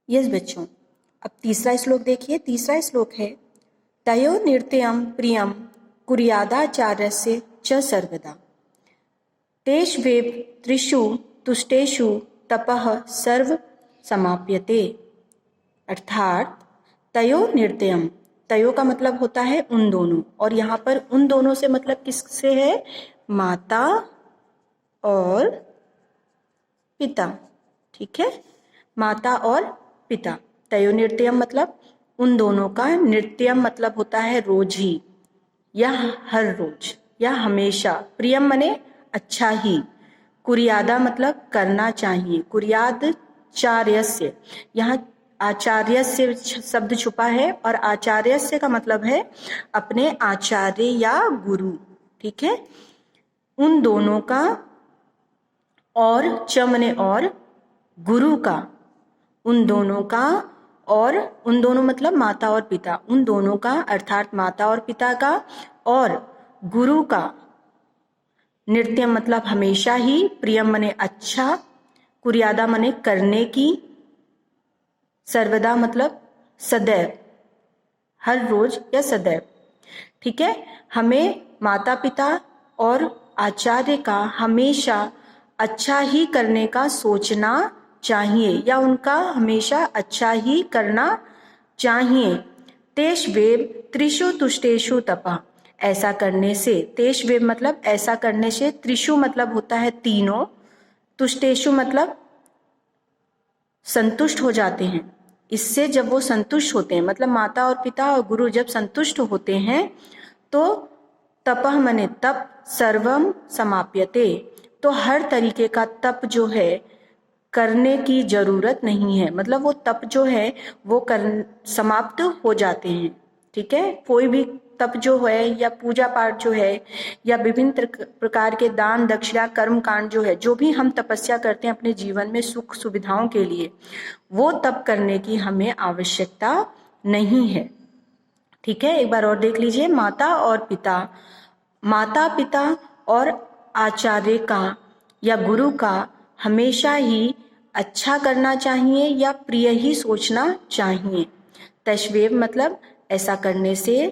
Yes बच्चों, अब तीसरा श्लोक देखिए। तीसरा श्लोक है तयो नृत्यम प्रियम कुर्यादाचार्यस्य च सर्वदा तेष्वेव त्रिषु तुष्टेषु तपः सर्व समाप्यते। अर्थात तयो नृत्यम, तयो का मतलब होता है उन दोनों, और यहाँ पर उन दोनों से मतलब किससे है? माता और पिता। ठीक है, माता और पिता। तयो नृत्यम मतलब उन दोनों का, नृत्यम मतलब होता है रोज ही या हर रोज या हमेशा। प्रियम मने अच्छा ही। कुर्यादा मतलब करना चाहिए। कुर्यादाचार्यस्य, यहाँ आचार्यस्य शब्द छुपा है और आचार्यस्य का मतलब है अपने आचार्य या गुरु। ठीक है, उन दोनों का, और च मने और, गुरु का, उन दोनों का, और उन दोनों मतलब माता और पिता, उन दोनों का अर्थात माता और पिता का और गुरु का। नृत्यम मतलब हमेशा ही, प्रियम मने अच्छा, कुर्यादा मने करने की, सर्वदा मतलब सदैव, हर रोज या सदैव। ठीक है, हमें माता पिता और आचार्य का हमेशा अच्छा ही करने का सोचना चाहिए या उनका हमेशा अच्छा ही करना चाहिए। तेष्वेव त्रिषु तुष्टेषु तपः, ऐसा करने से, तेष्वेव मतलब ऐसा करने से, त्रिषु मतलब होता है तीनों, तुष्टेषु मतलब संतुष्ट हो जाते हैं। इससे जब वो संतुष्ट होते हैं, मतलब माता और पिता और गुरु जब संतुष्ट होते हैं तो तपः मने तप, सर्वम समाप्यते, तो हर तरीके का तप जो है करने की जरूरत नहीं है, मतलब वो तप जो है वो समाप्त हो जाते हैं। ठीक है, कोई भी तप जो है या पूजा पाठ जो है या विभिन्न प्रकार के दान दक्षिणा कर्म कांड जो है, जो भी हम तपस्या करते हैं अपने जीवन में सुख सुविधाओं के लिए, वो तप करने की हमें आवश्यकता नहीं है। ठीक है, एक बार और देख लीजिए। माता और पिता, माता पिता और आचार्य का या गुरु का हमेशा ही अच्छा करना चाहिए या प्रिय ही सोचना चाहिए। तश्वेव मतलब ऐसा करने से,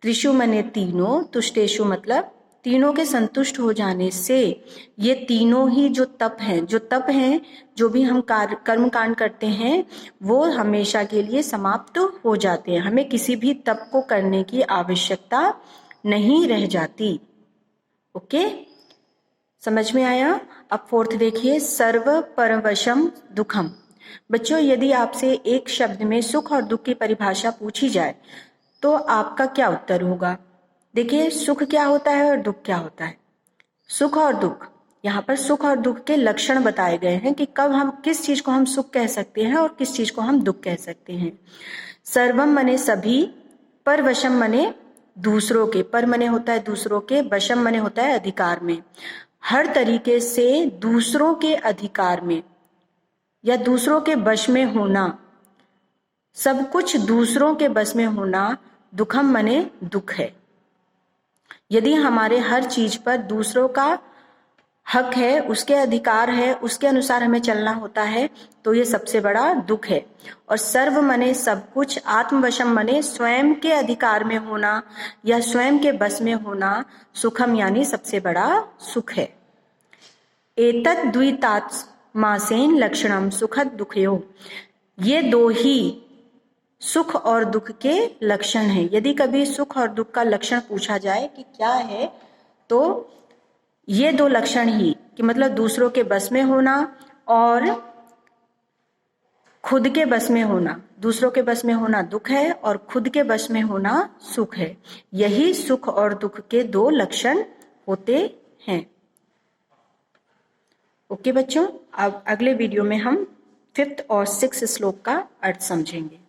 त्रिषु मने तीनों, तुष्टेषु मतलब तीनों के संतुष्ट हो जाने से, ये तीनों ही जो तप हैं, जो भी हम कर्म कांड करते हैं वो हमेशा के लिए समाप्त हो जाते हैं। हमें किसी भी तप को करने की आवश्यकता नहीं रह जाती। ओके, समझ में आया? अब फोर्थ देखिए, सर्व परवशम दुखम। बच्चों, यदि आपसे एक शब्द में सुख और दुख की परिभाषा पूछी जाए तो आपका क्या उत्तर होगा? देखिए, सुख क्या होता है और दुख क्या होता है। सुख और दुख, यहाँ पर सुख और दुख के लक्षण बताए गए हैं कि कब हम किस चीज को हम सुख कह सकते हैं और किस चीज को हम दुख कह सकते हैं। सर्वम मने सभी, परवशम मने दूसरों के, पर मने होता है दूसरों के, वशम मने होता है अधिकार में। हर तरीके से दूसरों के अधिकार में या दूसरों के वश में होना, सब कुछ दूसरों के बस में होना, दुखम मने दुख है। यदि हमारे हर चीज पर दूसरों का हक है, उसके अधिकार है, उसके अनुसार हमें चलना होता है, तो ये सबसे बड़ा दुख है। और सर्व मने सब कुछ, आत्मवशम मने स्वयं के अधिकार में होना या स्वयं के बस में होना, सुखम यानी सबसे बड़ा सुख है। एतत् द्वितात्मासेन लक्षणम सुखद दुखयो, ये दो ही सुख और दुख के लक्षण हैं। यदि कभी सुख और दुख का लक्षण पूछा जाए कि क्या है, तो ये दो लक्षण ही, कि मतलब दूसरों के बस में होना और खुद के बस में होना। दूसरों के बस में होना दुख है और खुद के बस में होना सुख है। यही सुख और दुख के दो लक्षण होते हैं। ओके बच्चों, अब अगले वीडियो में हम 5th और 6th श्लोक का अर्थ समझेंगे।